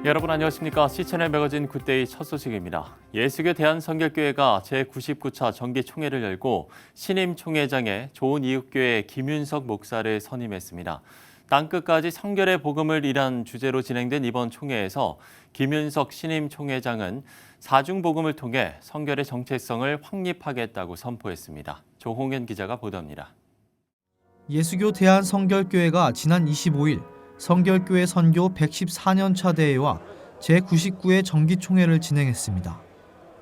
여러분 안녕하십니까? C채널 매거진 굿데이 첫 소식입니다. 예수교 대한성결교회가 제99차 정기총회를 열고 신임 총회장에 좋은이웃교회 김윤석 목사를 선임했습니다. 땅끝까지 성결의 복음을 이란 주제로 진행된 이번 총회에서 김윤석 신임 총회장은 사중복음을 통해 성결의 정체성을 확립하겠다고 선포했습니다. 조홍현 기자가 보도합니다. 예수교 대한성결교회가 지난 25일 성결교회 선교 114년차 대회와 제99회 정기총회를 진행했습니다.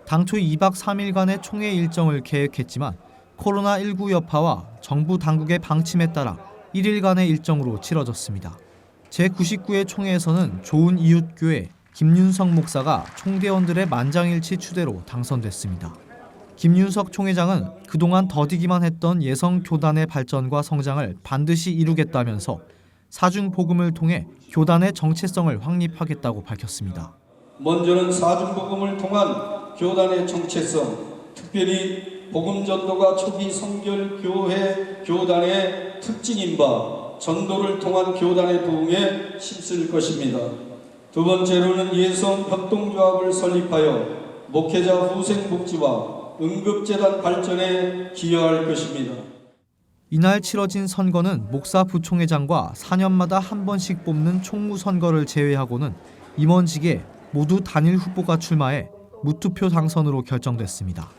당초 2박 3일간의 총회 일정을 계획했지만 코로나19 여파와 정부 당국의 방침에 따라 1일간의 일정으로 치러졌습니다. 제99회 총회에서는 좋은이웃교회 김윤석 목사가 총대원들의 만장일치 추대로 당선됐습니다. 김윤석 총회장은 그동안 더디기만 했던 예성교단의 발전과 성장을 반드시 이루겠다면서 사중복음을 통해 교단의 정체성을 확립하겠다고 밝혔습니다. 먼저는 사중복음을 통한 교단의 정체성, 특별히 복음전도가 초기 성결교회 교단의 특징인 바 전도를 통한 교단의 부흥에 힘쓸 것입니다. 두 번째로는 예성 협동조합을 설립하여 목회자 후생복지와 응급재단 발전에 기여할 것입니다. 이날 치러진 선거는 목사 부총회장과 4년마다 한 번씩 뽑는 총무선거를 제외하고는 임원직에 모두 단일 후보가 출마해 무투표 당선으로 결정됐습니다.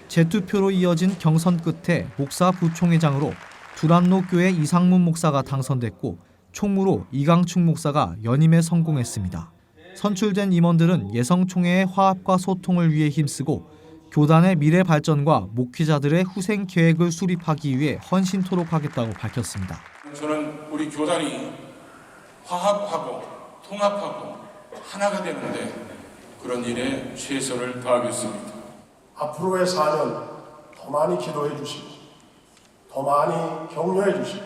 재투표로 이어진 경선 끝에 목사 부총회장으로 두란노교회 이상문 목사가 당선됐고 총무로 이강축 목사가 연임에 성공했습니다. 선출된 임원들은 예성총회의 화합과 소통을 위해 힘쓰고 교단의 미래 발전과 목회자들의 후생 계획을 수립하기 위해 헌신토록 하겠다고 밝혔습니다. 저는 우리 교단이 화합하고 통합하고 하나가 되는데 그런 일에 최선을 다하겠습니다. 앞으로의 4년 더 많이 기도해 주시고 더 많이 격려해 주시고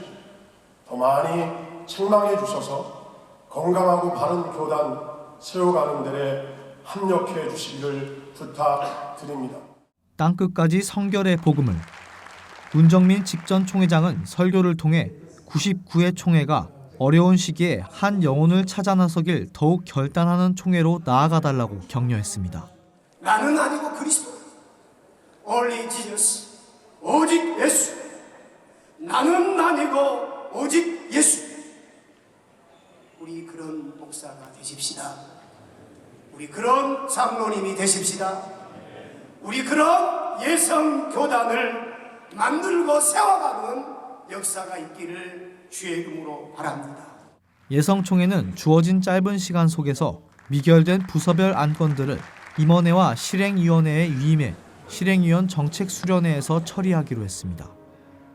더 많이 책망해 주셔서 건강하고 바른 교단 세워가는 데에 합력해 주시기를 부탁드립니다. 땅끝까지 성결의 복음을. 문정민 직전 총회장은 설교를 통해 99회 총회가 어려운 시기에 한 영혼을 찾아 나서길 더욱 결단하는 총회로 나아가달라고 격려했습니다. 나는 아니고 그리스도, only Jesus, 오직 예수. 나는 아니고 오직 예수. 우리 그런 목사가 되십시다. 우리 그런 장로님이 되십시다. 우리 그런 예성 교단을 만들고 세워가는 역사가 있기를 주의 이름으로 바랍니다. 예성총회는 주어진 짧은 시간 속에서 미결된 부서별 안건들을 임원회와 실행위원회에 위임해 실행위원 정책 수련회에서 처리하기로 했습니다.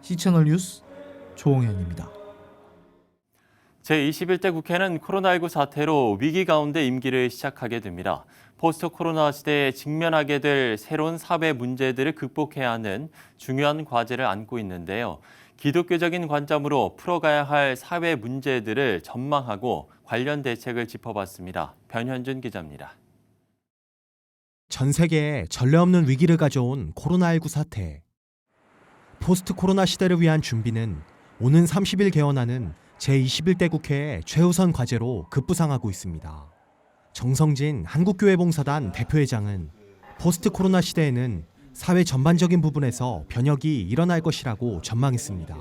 C채널 뉴스 조홍현입니다. 제21대 국회는 코로나19 사태로 위기 가운데 임기를 시작하게 됩니다. 포스트 코로나 시대에 직면하게 될 새로운 사회 문제들을 극복해야 하는 중요한 과제를 안고 있는데요. 기독교적인 관점으로 풀어가야 할 사회 문제들을 전망하고 관련 대책을 짚어봤습니다. 변현준 기자입니다. 전 세계에 전례 없는 위기를 가져온 코로나19 사태. 포스트 코로나 시대를 위한 준비는 오는 30일 개원하는 제21대 국회의 최우선 과제로 급부상하고 있습니다. 정성진 한국교회봉사단 대표회장은 포스트 코로나 시대에는 사회 전반적인 부분에서 변혁이 일어날 것이라고 전망했습니다.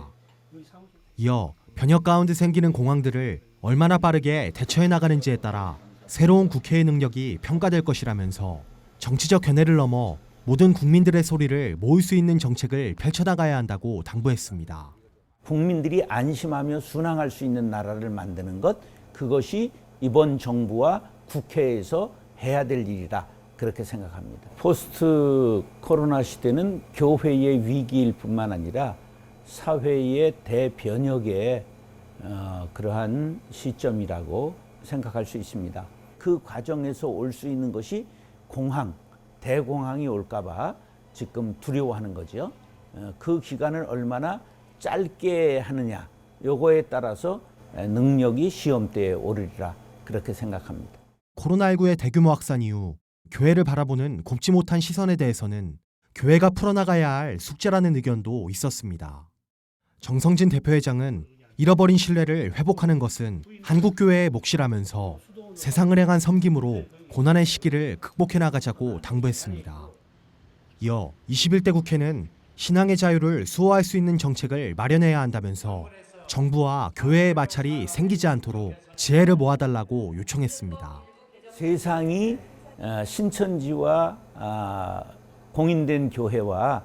이어 변혁 가운데 생기는 공황들을 얼마나 빠르게 대처해 나가는지에 따라 새로운 국회의 능력이 평가될 것이라면서 정치적 견해를 넘어 모든 국민들의 소리를 모을 수 있는 정책을 펼쳐나가야 한다고 당부했습니다. 국민들이 안심하며 순항할 수 있는 나라를 만드는 것, 그것이 이번 정부와 국회에서 해야 될 일이라 그렇게 생각합니다. 포스트 코로나 시대는 교회의 위기일 뿐만 아니라 사회의 대변혁의 그러한 시점이라고 생각할 수 있습니다. 그 과정에서 올 수 있는 것이 공황, 대공황이 올까 봐 지금 두려워하는 거죠. 그 기간을 얼마나 짧게 하느냐, 요거에 따라서 능력이 시험대에 오르리라 그렇게 생각합니다. 코로나19의 대규모 확산 이후 교회를 바라보는 곱지 못한 시선에 대해서는 교회가 풀어나가야 할 숙제라는 의견도 있었습니다. 정성진 대표회장은 잃어버린 신뢰를 회복하는 것은 한국교회의 몫이라면서 세상을 향한 섬김으로 고난의 시기를 극복해 나가자고 당부했습니다. 이어 21대 국회는 신앙의 자유를 수호할 수 있는 정책을 마련해야 한다면서 정부와 교회의 마찰이 생기지 않도록 지혜를 모아달라고 요청했습니다. 세상이 신천지와 공인된 교회와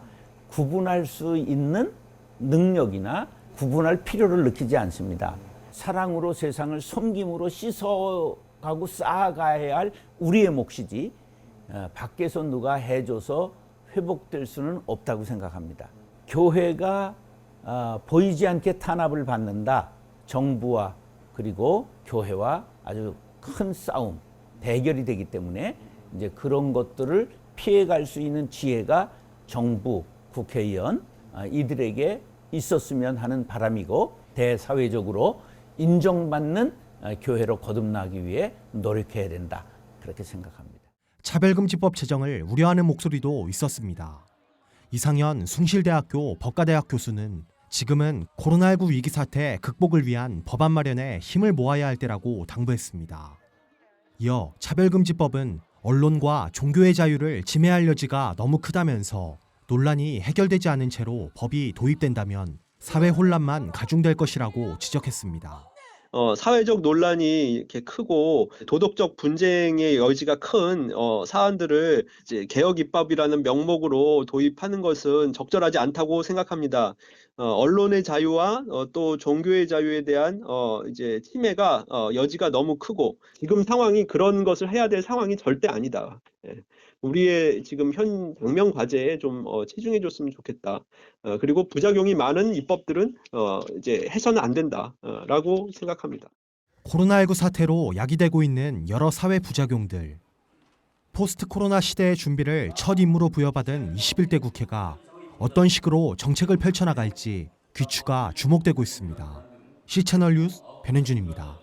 구분할 수 있는 능력이나 구분할 필요를 느끼지 않습니다. 사랑으로 세상을 섬김으로 씻어가고 쌓아가야 할 우리의 몫이지 밖에서 누가 해줘서 회복될 수는 없다고 생각합니다. 교회가 보이지 않게 탄압을 받는다. 정부와 그리고 교회와 아주 큰 싸움, 대결이 되기 때문에 이제 그런 것들을 피해갈 수 있는 지혜가 정부, 국회의원 이들에게 있었으면 하는 바람이고 대사회적으로 인정받는 교회로 거듭나기 위해 노력해야 된다. 그렇게 생각합니다. 차별금지법 제정을 우려하는 목소리도 있었습니다. 이상현 숭실대학교 법과대학 교수는 지금은 코로나19 위기 사태 극복을 위한 법안 마련에 힘을 모아야 할 때라고 당부했습니다. 이어 차별금지법은 언론과 종교의 자유를 침해할 여지가 너무 크다면서 논란이 해결되지 않은 채로 법이 도입된다면 사회 혼란만 가중될 것이라고 지적했습니다. 사회적 논란이 이렇게 크고 도덕적 분쟁의 여지가 큰 사안들을 이제 개혁 입법이라는 명목으로 도입하는 것은 적절하지 않다고 생각합니다. 언론의 자유와 또 종교의 자유에 대한 이제 침해가 여지가 너무 크고 지금 상황이 그런 것을 해야 될 상황이 절대 아니다. 우리의 지금 현 당면 과제에 좀 치중해줬으면 좋겠다. 그리고 부작용이 많은 입법들은 이제 해서는 안 된다라고 생각합니다. 코로나19 사태로 야기되고 있는 여러 사회 부작용들. 포스트 코로나 시대의 준비를 첫 임무로 부여받은 21대 국회가 어떤 식으로 정책을 펼쳐나갈지 귀추가 주목되고 있습니다. C채널 뉴스 변현준입니다.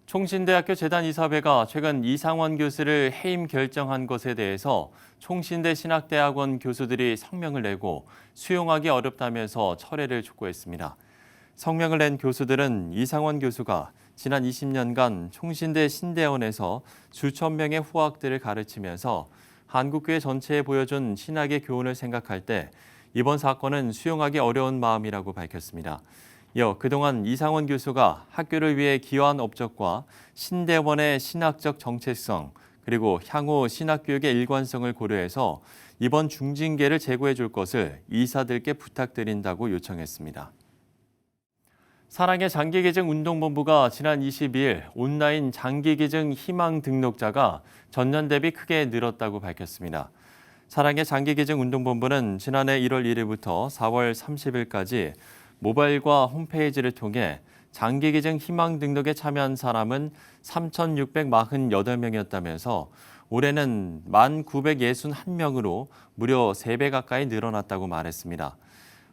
총신대학교 재단이사회가 최근 이상원 교수를 해임 결정한 것에 대해서 총신대 신학대학원 교수들이 성명을 내고 수용하기 어렵다면서 철회를 촉구했습니다. 성명을 낸 교수들은 이상원 교수가 지난 20년간 총신대 신대원에서 수천 명의 후학들을 가르치면서 한국교회 전체에 보여준 신학의 교훈을 생각할 때 이번 사건은 수용하기 어려운 마음이라고 밝혔습니다. 이어 그동안 이상원 교수가 학교를 위해 기여한 업적과 신대원의 신학적 정체성 그리고 향후 신학교육의 일관성을 고려해서 이번 중징계를 제고해 줄 것을 이사들께 부탁드린다고 요청했습니다. 사랑의 장기기증 운동본부가 지난 22일 온라인 장기기증 희망 등록자가 전년 대비 크게 늘었다고 밝혔습니다. 사랑의 장기기증 운동본부는 지난해 1월 1일부터 4월 30일까지 모바일과 홈페이지를 통해 장기기증 희망 등록에 참여한 사람은 3,648명이었다면서 올해는 1,961명으로 무려 3배 가까이 늘어났다고 말했습니다.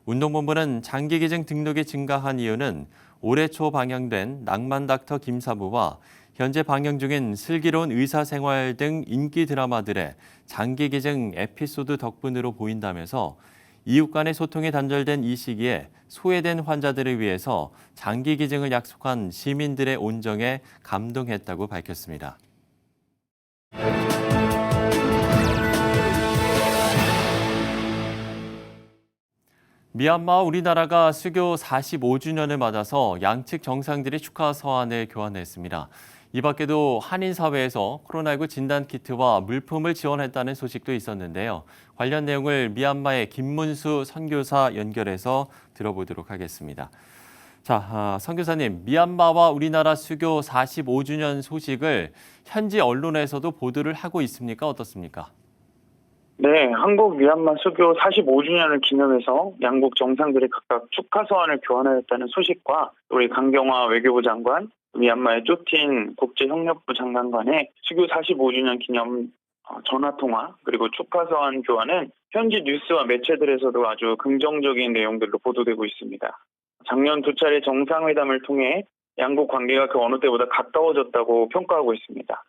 운동본부는 장기기증 등록이 증가한 이유는 올해 초 방영된 낭만닥터 김사부와 현재 방영 중인 슬기로운 의사생활 등 인기 드라마들의 장기기증 에피소드 덕분으로 보인다면서 이웃 간의 소통이 단절된 이 시기에 소외된 환자들을 위해서 장기기증을 약속한 시민들의 온정에 감동했다고 밝혔습니다. 미얀마와 우리나라가 수교 45주년을 맞아서 양측 정상들이 축하 서한을 교환했습니다. 이 밖에도 한인사회에서 코로나19 진단키트와 물품을 지원했다는 소식도 있었는데요. 관련 내용을 미얀마의 김문수 선교사 연결해서 들어보도록 하겠습니다. 자, 선교사님, 미얀마와 우리나라 수교 45주년 소식을 현지 언론에서도 보도를 하고 있습니까? 어떻습니까? 네, 한국 미얀마 수교 45주년을 기념해서 양국 정상들이 각각 축하 서한을 교환하였다는 소식과 우리 강경화 외교부 장관, 미얀마의 쪼틴 국제협력부 장관 간의 수교 45주년 기념 전화통화 그리고 축하 서한 교환은 현지 뉴스와 매체들에서도 아주 긍정적인 내용들로 보도되고 있습니다. 작년 2차례 정상회담을 통해 양국 관계가 그 어느 때보다 가까워졌다고 평가하고 있습니다.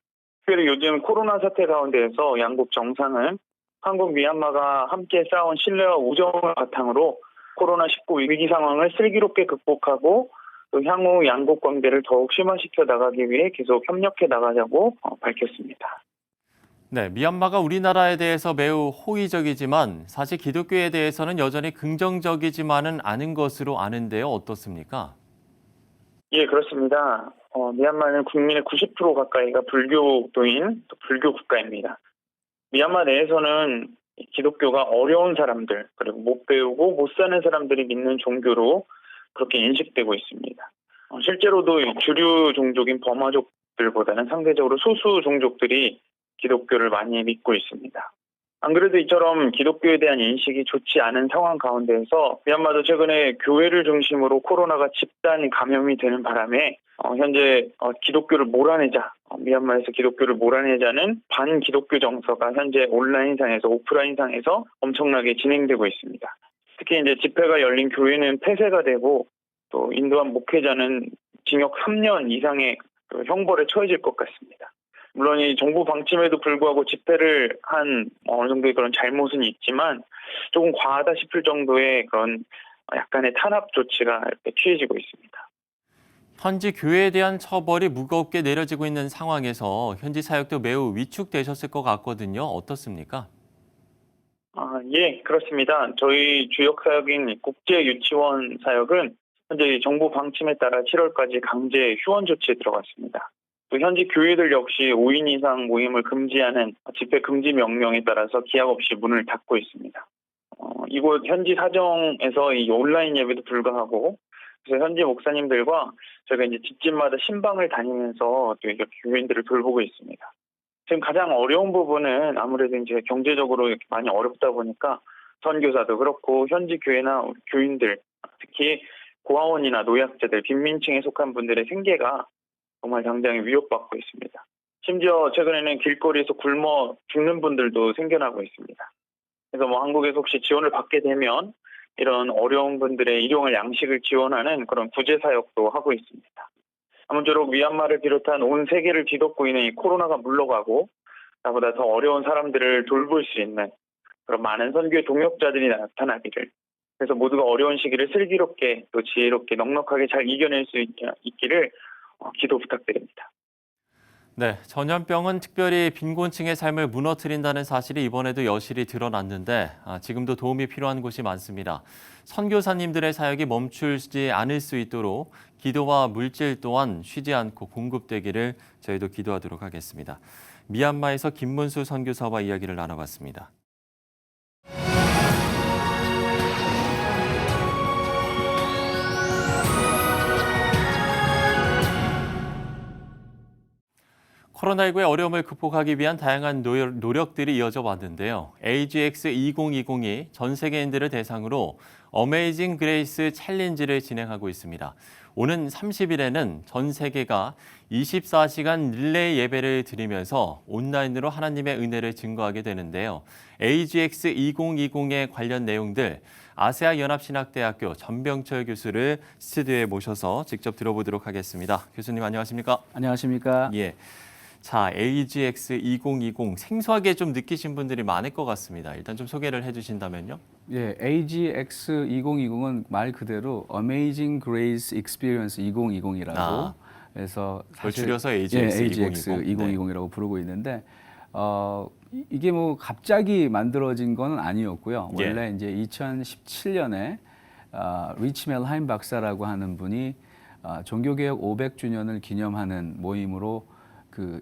특별히 요즘 코로나 사태 가운데에서 양국 정상은 한국 미얀마가 함께 쌓아온 신뢰와 우정을 바탕으로 코로나19 위기 상황을 슬기롭게 극복하고 또 향후 양국 관계를 더욱 심화시켜 나가기 위해 계속 협력해 나가자고 밝혔습니다. 네, 미얀마가 우리나라에 대해서 매우 호의적이지만 사실 기독교에 대해서는 여전히 긍정적이지만은 않은 것으로 아는데요. 어떻습니까? 예, 그렇습니다. 미얀마는 국민의 90% 가까이가 불교도인 또 불교 국가입니다. 미얀마 내에서는 기독교가 어려운 사람들, 그리고 못 배우고 못 사는 사람들이 믿는 종교로 그렇게 인식되고 있습니다. 실제로도 주류 종족인 버마족들보다는 상대적으로 소수 종족들이 기독교를 많이 믿고 있습니다. 안 그래도 이처럼 기독교에 대한 인식이 좋지 않은 상황 가운데에서 미얀마도 최근에 교회를 중심으로 코로나가 집단 감염이 되는 바람에 현재 기독교를 몰아내자, 미얀마에서 기독교를 몰아내자는 반기독교 정서가 현재 온라인상에서 오프라인상에서 엄청나게 진행되고 있습니다. 특히 이제 집회가 열린 교회는 폐쇄가 되고 또 인도한 목회자는 징역 3년 이상의 형벌에 처해질 것 같습니다. 물론 이 정부 방침에도 불구하고 집회를 한 어느 정도의 그런 잘못은 있지만 조금 과하다 싶을 정도의 그런 약간의 탄압 조치가 이렇게 취해지고 있습니다. 현지 교회에 대한 처벌이 무겁게 내려지고 있는 상황에서 현지 사역도 매우 위축되셨을 것 같거든요. 어떻습니까? 예, 그렇습니다. 저희 주역 사역인 국제유치원 사역은 현재 정부 방침에 따라 7월까지 강제 휴원 조치에 들어갔습니다. 또 현지 교회들 역시 5인 이상 모임을 금지하는 집회 금지 명령에 따라서 기약 없이 문을 닫고 있습니다. 이곳 현지 사정에서 이 온라인 예배도 불가하고 그래서 현지 목사님들과 저희가 이제 집집마다 신방을 다니면서 또 이렇게 교인들을 돌보고 있습니다. 지금 가장 어려운 부분은 아무래도 이제 경제적으로 이렇게 많이 어렵다 보니까 선교사도 그렇고 현지 교회나 교인들, 특히 고아원이나 노약자들, 빈민층에 속한 분들의 생계가 정말 당장에 위협받고 있습니다. 심지어 최근에는 길거리에서 굶어 죽는 분들도 생겨나고 있습니다. 그래서 한국에서 혹시 지원을 받게 되면 이런 어려운 분들의 일용할 양식을 지원하는 그런 구제 사역도 하고 있습니다. 아무쪼록 미얀마를 비롯한 온 세계를 뒤덮고 있는 이 코로나가 물러가고 나보다 더 어려운 사람들을 돌볼 수 있는 그런 많은 선교의 동역자들이 나타나기를, 그래서 모두가 어려운 시기를 슬기롭게 또 지혜롭게 넉넉하게 잘 이겨낼 수 있기를 기도 부탁드립니다. 네, 전염병은 특별히 빈곤층의 삶을 무너뜨린다는 사실이 이번에도 여실히 드러났는데 지금도 도움이 필요한 곳이 많습니다. 선교사님들의 사역이 멈추지 않을 수 있도록 기도와 물질 또한 쉬지 않고 공급되기를 저희도 기도하도록 하겠습니다. 미얀마에서 김문수 선교사와 이야기를 나눠봤습니다. 코로나19의 어려움을 극복하기 위한 다양한 노력들이 이어져 왔는데요. AGX 2020이 전 세계인들을 대상으로 어메이징 그레이스 챌린지를 진행하고 있습니다. 오는 30일에는 전 세계가 24시간 릴레이 예배를 드리면서 온라인으로 하나님의 은혜를 증거하게 되는데요. AGX 2020에 관련 내용들 아세아 연합신학대학교 전병철 교수를 스튜디오에 모셔서 직접 들어보도록 하겠습니다. 교수님 안녕하십니까? 안녕하십니까? 예. 자, AGX 2020 생소하게 좀 느끼신 분들이 많을 것 같습니다. 일단 좀 소개를 해주신다면요. 예, AGX 2020은 말 그대로 Amazing Grace Experience 2020이라고 해서 그걸 줄여서 AGX, AGX 2020이라고 부르고 있는데 이게 뭐 갑자기 만들어진 건 아니었고요. 원래 이제 2017년에 리치 멜하임 박사라고 하는 분이 종교개혁 500주년을 기념하는 모임으로 그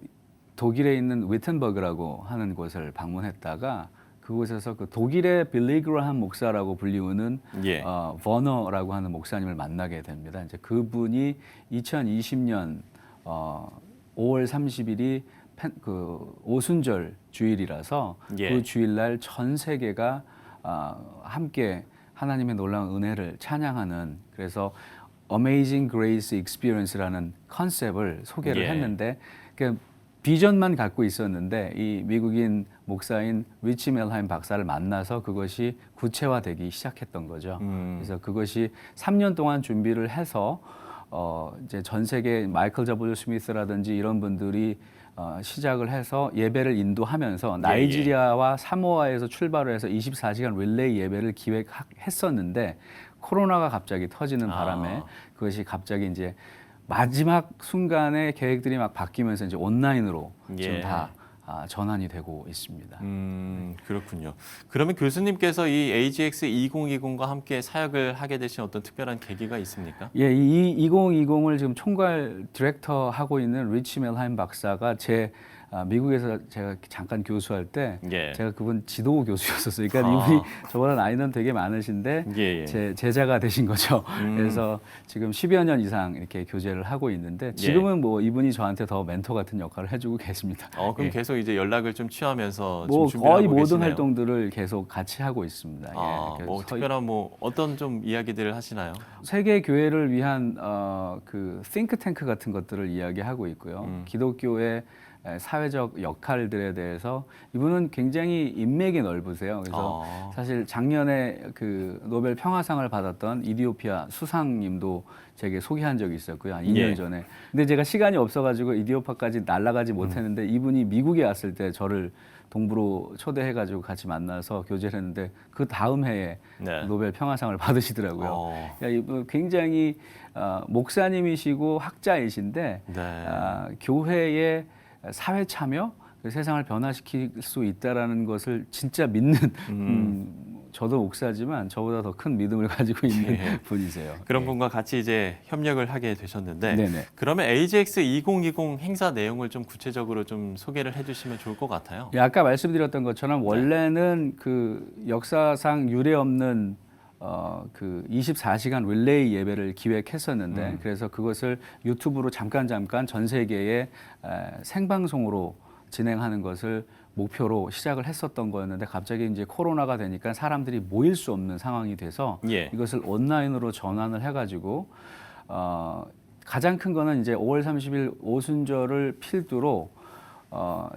독일에 있는 위텐버그라고 하는 곳을 방문했다가 그곳에서 그 독일의 빌리 그라함 목사라고 불리우는 버너라고 하는 목사님을 만나게 됩니다. 이제 그분이 2020년 5월 30일이 그 오순절 주일이라서 그 주일날 전 세계가 함께 하나님의 놀라운 은혜를 찬양하는, 그래서 Amazing Grace Experience라는 컨셉을 소개를 했는데 그 비전만 갖고 있었는데 이 미국인 목사인 리치 멜하임 박사를 만나서 그것이 구체화되기 시작했던 거죠. 그래서 그것이 3년 동안 준비를 해서 이제 전 세계 마이클 W 스미스라든지 이런 분들이 시작을 해서 예배를 인도하면서 나이지리아와 사모아에서 출발을 해서 24시간 릴레이 예배를 기획했었는데 코로나가 갑자기 터지는 바람에 그것이 갑자기 이제 마지막 순간에 계획들이 막 바뀌면서 이제 온라인으로 지금 다 전환이 되고 있습니다. 그렇군요. 그러면 교수님께서 이 AGX 2020과 함께 사역을 하게 되신 어떤 특별한 계기가 있습니까? 예, 이 2020을 지금 총괄 디렉터 하고 있는 리치 멜하임 박사가 미국에서 제가 잠깐 교수할 때 제가 그분 지도 교수였었어요. 그러니까 이분이 저보다 나이는 되게 많으신데 제 제자가 되신 거죠. 그래서 지금 10여 년 이상 이렇게 교제를 하고 있는데 지금은 뭐 이분이 저한테 더 멘토 같은 역할을 해주고 계십니다. 그럼 계속 이제 연락을 좀 취하면서 뭐 지금 준비를 거의 하고 모든 계시네요. 활동들을 계속 같이 하고 있습니다. 뭐 특별한 뭐 어떤 좀 이야기들을 하시나요? 세계 교회를 위한 그 싱크탱크 같은 것들을 이야기하고 있고요. 기독교의 사회적 역할들에 대해서 이분은 굉장히 인맥이 넓으세요. 그래서 사실 작년에 그 노벨 평화상을 받았던 이디오피아 수상님도 제게 소개한 적이 있었고요. 한 2년 전에. 근데 제가 시간이 없어가지고 이디오피아까지 날아가지 못했는데 이분이 미국에 왔을 때 저를 동부로 초대해가지고 같이 만나서 교제를 했는데 그 다음 해에 노벨 평화상을 받으시더라고요. 이분 굉장히 목사님이시고 학자이신데 교회의 사회 참여, 세상을 변화시킬 수 있다라는 것을 진짜 믿는 저도 목사지만 저보다 더 큰 믿음을 가지고 있는 분이세요. 그런 분과 같이 이제 협력을 하게 되셨는데 그러면 AGX 2020 행사 내용을 좀 구체적으로 좀 소개를 해주시면 좋을 것 같아요. 아까 말씀드렸던 것처럼 원래는 그 역사상 유례 없는 그 24시간 릴레이 예배를 기획했었는데 그래서 그것을 유튜브로 잠깐 전 세계에 생방송으로 진행하는 것을 목표로 시작을 했었던 거였는데 갑자기 이제 코로나가 되니까 사람들이 모일 수 없는 상황이 돼서 이것을 온라인으로 전환을 해가지고 가장 큰 거는 이제 5월 30일 오순절을 필두로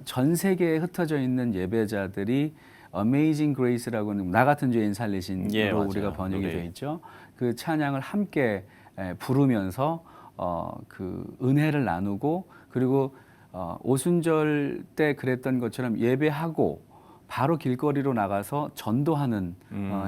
전 세계에 흩어져 있는 예배자들이 Amazing Grace라고는 나 같은 죄인 살리신으로 우리가 번역이 되어 있죠. 그 찬양을 함께 부르면서 그 은혜를 나누고 그리고 오순절 때 그랬던 것처럼 예배하고 바로 길거리로 나가서 전도하는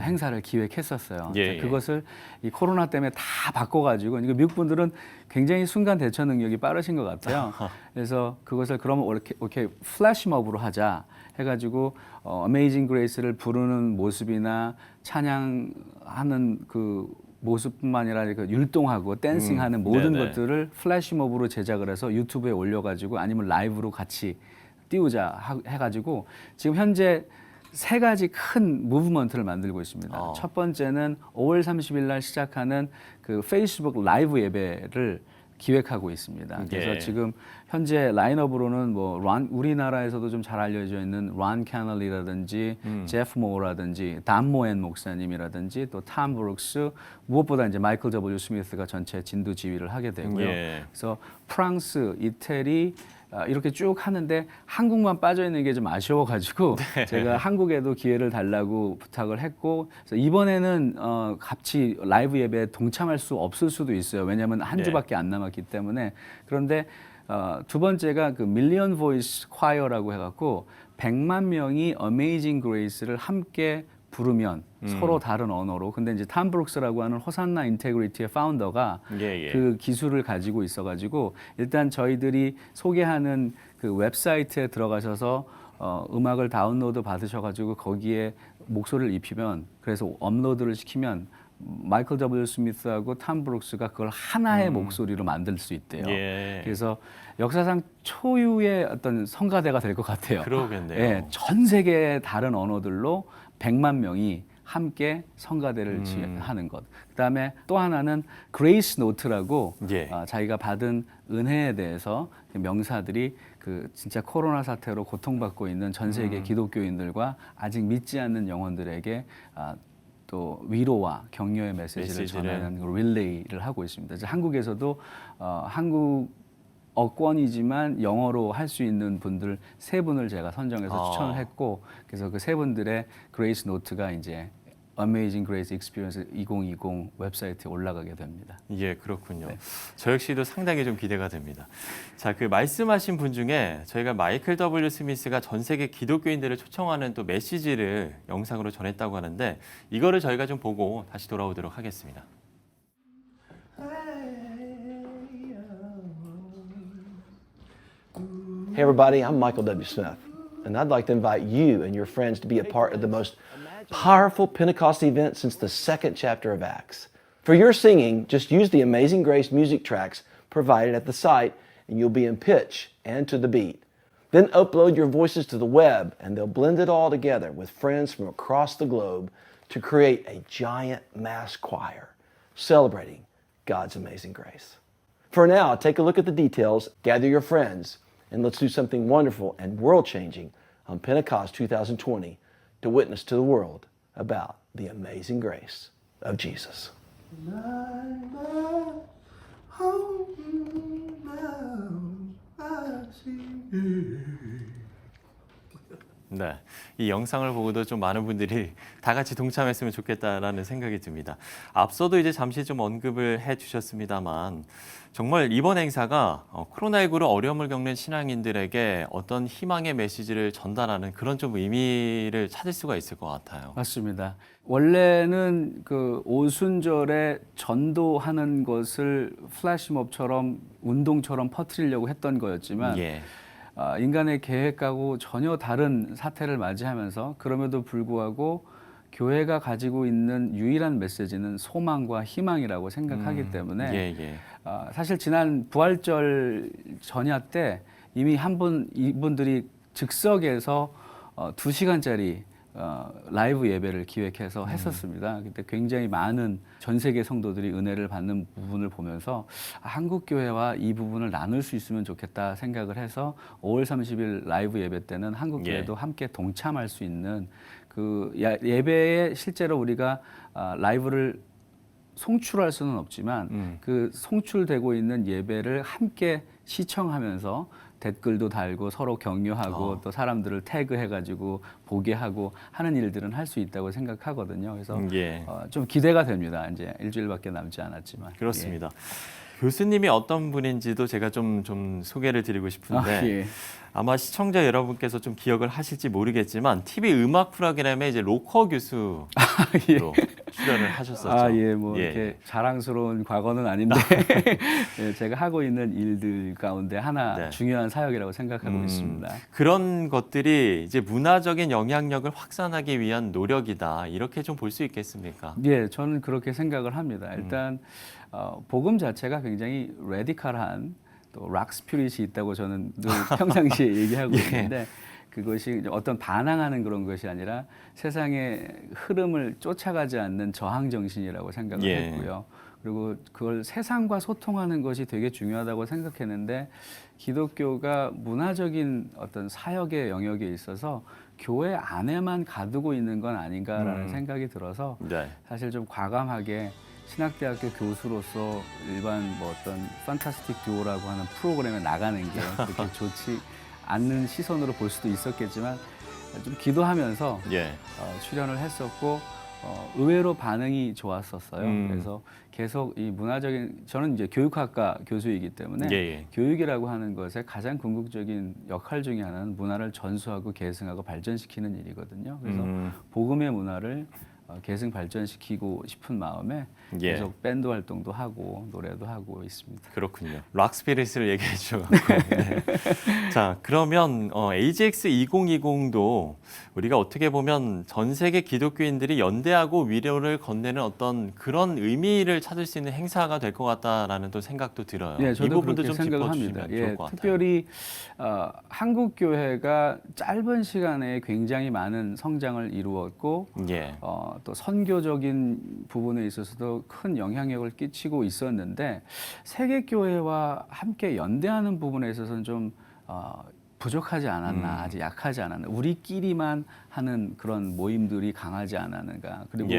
행사를 기획했었어요. 그것을 이 코로나 때문에 다 바꿔가지고 미국 분들은 굉장히 순간 대처 능력이 빠르신 것 같아요. 그래서 그것을 그러면 이렇게 플래시몹으로 하자 해가지고 Amazing Grace를 부르는 모습이나 찬양하는 그 모습뿐만 아니라 그 율동하고 댄싱하는 모든 것들을 플래시몹으로 제작을 해서 유튜브에 올려가지고 아니면 라이브로 같이 띄우자 해가지고 지금 현재 3가지 큰 무브먼트를 만들고 있습니다. 첫 번째는 5월 30일 날 시작하는 그 페이스북 라이브 예배를 기획하고 있습니다. 그래서 지금 현재 라인업으로는 뭐 우리나라에서도 좀 잘 알려져 있는 론 캐널리라든지 제프 모어라든지 단 모엔 목사님이라든지 또 탐 브룩스 무엇보다 이제 마이클 W 스미스가 전체 진두 지휘를 하게 되고요. 그래서 프랑스, 이태리 이렇게 쭉 하는데 한국만 빠져 있는 게 좀 아쉬워가지고 제가 한국에도 기회를 달라고 부탁을 했고 그래서 이번에는 같이 라이브 예배에 동참할 수 없을 수도 있어요. 왜냐하면 한 주밖에 안 남았기 때문에. 그런데 두 번째가 그 밀리언 보이스 콰이어라고 해갖고 100만 명이 어메이징 그레이스를 함께 부르면 서로 다른 언어로. 근데 이제 탐 브룩스라고 하는 호산나 인테그리티의 파운더가 그 기술을 가지고 있어가지고 일단 저희들이 소개하는 그 웹사이트에 들어가셔서 음악을 다운로드 받으셔가지고 거기에 목소리를 입히면 그래서 업로드를 시키면 마이클 W 스미스하고 탐 브룩스가 그걸 하나의 목소리로 만들 수 있대요. 그래서 역사상 초유의 어떤 성가대가 될 것 같아요. 그러겠네요. 전 세계 다른 언어들로 100만 명이 함께 성가대를 하는 것. 그다음에 또 하나는 그레이스 노트라고 자기가 받은 은혜에 대해서 명사들이 그 진짜 코로나 사태로 고통받고 있는 전 세계 기독교인들과 아직 믿지 않는 영혼들에게 또 위로와 격려의 메시지를 전하는 릴레이를 하고 있습니다. 이제 한국에서도 한국 어권이지만 영어로 할 수 있는 분들 3분을 제가 선정해서 추천을 했고 그래서 그 3분들의 그레이스 노트가 이제 Amazing Grace Experience 2020 웹사이트에 올라가게 됩니다. 예, 그렇군요. 네. 저 역시도 상당히 좀 기대가 됩니다. 자, 그 말씀하신 분 중에 저희가 마이클 W. 스미스가 전 세계 기독교인들을 초청하는 또 메시지를 영상으로 전했다고 하는데 이거를 저희가 좀 보고 다시 돌아오도록 하겠습니다. Hey everybody, I'm Michael W. Smith, and I'd like to invite you and your friends to be a part of the most powerful Pentecost event since the second chapter of Acts. For your singing, just use the Amazing Grace music tracks provided at the site, and you'll be in pitch and to the beat. Then upload your voices to the web, and they'll blend it all together with friends from across the globe to create a giant mass choir celebrating God's amazing grace. For now, take a look at the details, gather your friends, and let's do something wonderful and world-changing on Pentecost 2020 to witness to the world about the amazing grace of Jesus. 네, 이 영상을 보고도 좀 많은 분들이 다 같이 동참했으면 좋겠다라는 생각이 듭니다. 앞서도 이제 잠시 좀 언급을 해주셨습니다만 정말 이번 행사가 코로나19로 어려움을 겪는 신앙인들에게 어떤 희망의 메시지를 전달하는 그런 좀 의미를 찾을 수가 있을 것 같아요. 맞습니다. 원래는 그 오순절에 전도하는 것을 플래시몹처럼 운동처럼 퍼뜨리려고 했던 거였지만 예. 인간의 계획하고 전혀 다른 사태를 맞이하면서 그럼에도 불구하고 교회가 가지고 있는 유일한 메시지는 소망과 희망이라고 생각하기 때문에 예. 사실 지난 부활절 전야 때 이미 이분들이 즉석에서 2시간짜리 라이브 예배를 기획해서 했었습니다. 그때 굉장히 많은 전 세계 성도들이 은혜를 받는 부분을 보면서 한국 교회와 이 부분을 나눌 수 있으면 좋겠다 생각을 해서 5월 30일 라이브 예배 때는 한국 교회도 함께 동참할 수 있는 그 예배에 실제로 우리가 라이브를 송출할 수는 없지만 그 송출되고 있는 예배를 함께 시청하면서 댓글도 달고 서로 격려하고 또 사람들을 태그해가지고 보게 하고 하는 일들은 할 수 있다고 생각하거든요. 그래서 좀 기대가 됩니다. 이제 일주일밖에 남지 않았지만. 그렇습니다. 교수님이 어떤 분인지도 제가 좀 소개를 드리고 싶은데 아마 시청자 여러분께서 좀 기억을 하실지 모르겠지만 TV 음악 프로그램에 이제 로커 교수로 출연을 하셨었죠. 뭐 이렇게 자랑스러운 과거는 아닌데 제가 하고 있는 일들 가운데 하나 중요한 사역이라고 생각하고 있습니다. 그런 것들이 이제 문화적인 영향력을 확산하기 위한 노력이다. 이렇게 좀 볼 수 있겠습니까? 예, 저는 그렇게 생각을 합니다. 일단 복음 자체가 굉장히 레디컬한 또 락 스피릿이 있다고 저는 늘 평상시에 얘기하고 있는데 그것이 어떤 반항하는 그런 것이 아니라 세상의 흐름을 쫓아가지 않는 저항 정신이라고 생각을 했고요. 그리고 그걸 세상과 소통하는 것이 되게 중요하다고 생각했는데 기독교가 문화적인 어떤 사역의 영역에 있어서 교회 안에만 가두고 있는 건 아닌가라는 생각이 들어서 사실 좀 과감하게 신학대학교 교수로서 일반 뭐 어떤 판타스틱 듀오라고 하는 프로그램에 나가는 게 그렇게 좋지 않는 시선으로 볼 수도 있었겠지만 좀 기도하면서 출연을 했었고 의외로 반응이 좋았었어요. 그래서 계속 이 문화적인 저는 이제 교육학과 교수이기 때문에 교육이라고 하는 것의 가장 궁극적인 역할 중에 하나는 문화를 전수하고 계승하고 발전시키는 일이거든요. 그래서 복음의 문화를 계승 발전시키고 싶은 마음에 계속 밴드 활동도 하고 노래도 하고 있습니다. 그렇군요. 락 스피릿을 얘기해 주셔서. 자, 그러면 AGX 2020도 우리가 어떻게 보면 전 세계 기독교인들이 연대하고 위로를 건네는 어떤 그런 의미를 찾을 수 있는 행사가 될 것 같다라는 또 생각도 들어요. 저도 이 부분도 그렇게 좀 생각합니다. 짚어주시면 좋을 것 같아요. 특별히 한국 교회가 짧은 시간에 굉장히 많은 성장을 이루었고 또 선교적인 부분에 있어서도 큰 영향력을 끼치고 있었는데 세계 교회와 함께 연대하는 부분에 있어서는 좀 부족하지 않았나, 아직 약하지 않았나, 우리끼리만 하는 그런 모임들이 강하지 않았는가. 그리고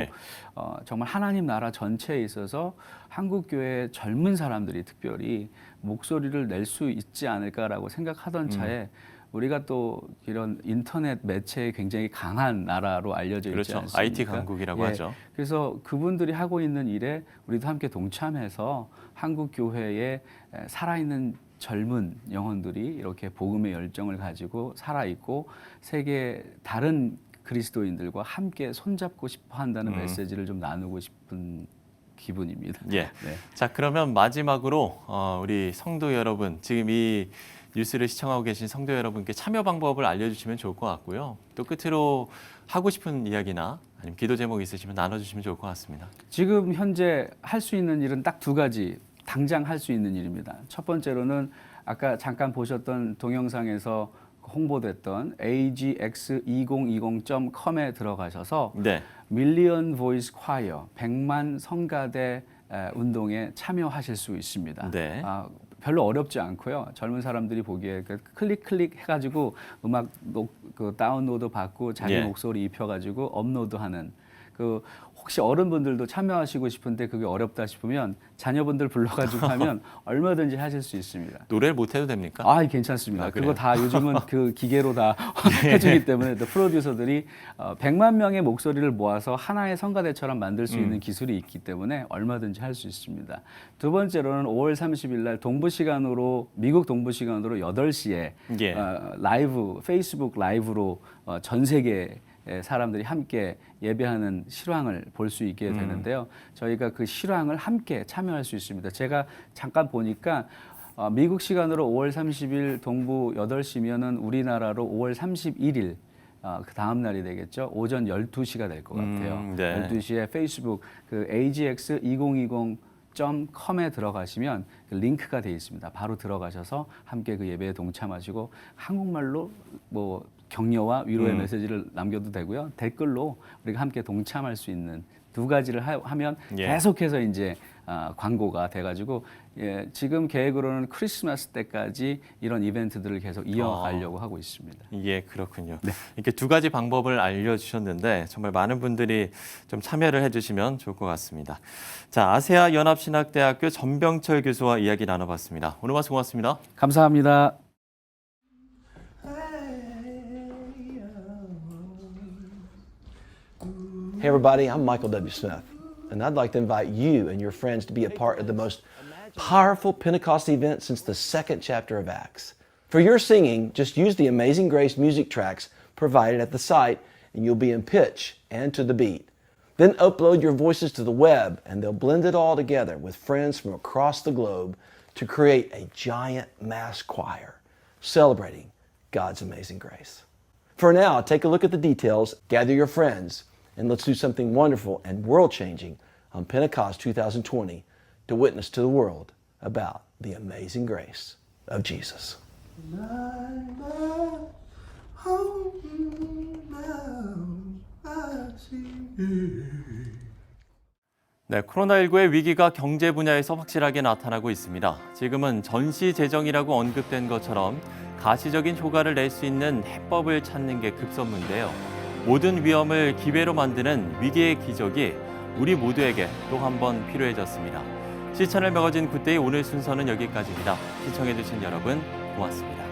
정말 하나님 나라 전체에 있어서 한국 교회의 젊은 사람들이 특별히 목소리를 낼 수 있지 않을까라고 생각하던 차에 우리가 또 이런 인터넷 매체에 굉장히 강한 나라로 알려져 있지 그렇죠. 않습니까? IT 강국이라고 하죠. 그래서 그분들이 하고 있는 일에 우리도 함께 동참해서 한국 교회에 살아있는 젊은 영혼들이 이렇게 복음의 열정을 가지고 살아있고 세계 다른 그리스도인들과 함께 손잡고 싶어 한다는 메시지를 좀 나누고 싶은 기분입니다. 예. 네. 자, 그러면 마지막으로 우리 성도 여러분, 지금 이 뉴스를 시청하고 계신 성도 여러분께 참여 방법을 알려주시면 좋을 것 같고요. 또 끝으로 하고 싶은 이야기나 아니면 기도 제목 있으시면 나눠주시면 좋을 것 같습니다. 지금 현재 할 수 있는 일은 딱 두 가지, 당장 할 수 있는 일입니다. 첫 번째로는 아까 잠깐 보셨던 동영상에서 홍보됐던 agx2020.com에 들어가셔서 네. 밀리언 보이스 콰이어 100만 성가대 운동에 참여하실 수 있습니다. 네. 별로 어렵지 않고요. 젊은 사람들이 보기에 클릭 해가지고 음악 다운로드 받고 자기 예. 목소리 입혀가지고 업로드하는 혹시 어른분들도 참여하시고 싶은데 그게 어렵다 싶으면 자녀분들 불러가지고 하면 얼마든지 하실 수 있습니다. 노래를 못해도 됩니까? 괜찮습니다. 그래요? 그거 다 요즘은 그 기계로 다 해주기 때문에 또 프로듀서들이 100만 명의 목소리를 모아서 하나의 성가대처럼 만들 수 있는 기술이 있기 때문에 얼마든지 할 수 있습니다. 두 번째로는 5월 30일 날 미국 동부 시간으로 8시에 예. 라이브, 페이스북 라이브로 전 세계 사람들이 함께 예배하는 실황을 볼 수 있게 되는데요. 저희가 그 실황을 함께 참여할 수 있습니다. 제가 잠깐 보니까 미국 시간으로 5월 30일 동부 8시면은 우리나라로 5월 31일 그 다음 날이 되겠죠. 오전 12시가 될 것 같아요. 네. 12시에 페이스북 agx2020.com에 들어가시면 그 링크가 되어 있습니다. 바로 들어가셔서 함께 그 예배에 동참하시고 한국말로 격려와 위로의 메시지를 남겨도 되고요. 댓글로 우리가 함께 동참할 수 있는 두 가지를 하면 예. 계속해서 이제 광고가 돼가지고 지금 계획으로는 크리스마스 때까지 이런 이벤트들을 계속 이어가려고 하고 있습니다. 예, 그렇군요. 네. 이렇게 두 가지 방법을 알려주셨는데 정말 많은 분들이 좀 참여를 해주시면 좋을 것 같습니다. 자, 아세아 연합신학대학교 전병철 교수와 이야기 나눠봤습니다. 오늘 말씀 고맙습니다. 감사합니다. Hey, everybody, I'm Michael W. Smith, and I'd like to invite you and your friends to be a part of the most powerful Pentecost event since the second chapter of Acts. For your singing, just use the Amazing Grace music tracks provided at the site, and you'll be in pitch and to the beat. Then upload your voices to the web, and they'll blend it all together with friends from across the globe to create a giant mass choir celebrating God's amazing grace. For now, take a look at the details, gather your friends, and let's do something wonderful and world-changing on Pentecost 2020 to witness to the world about the amazing grace of Jesus. 네, 코로나19의 위기가 경제 분야에서 확실하게 나타나고 있습니다. 지금은 전시 재정이라고 언급된 것처럼 가시적인 효과를 낼 수 있는 해법을 찾는 게 급선무인데요. 모든 위험을 기회로 만드는 위기의 기적이 우리 모두에게 또 한 번 필요해졌습니다. 시천을 먹어진 굿데이 오늘 순서는 여기까지입니다. 시청해주신 여러분 고맙습니다.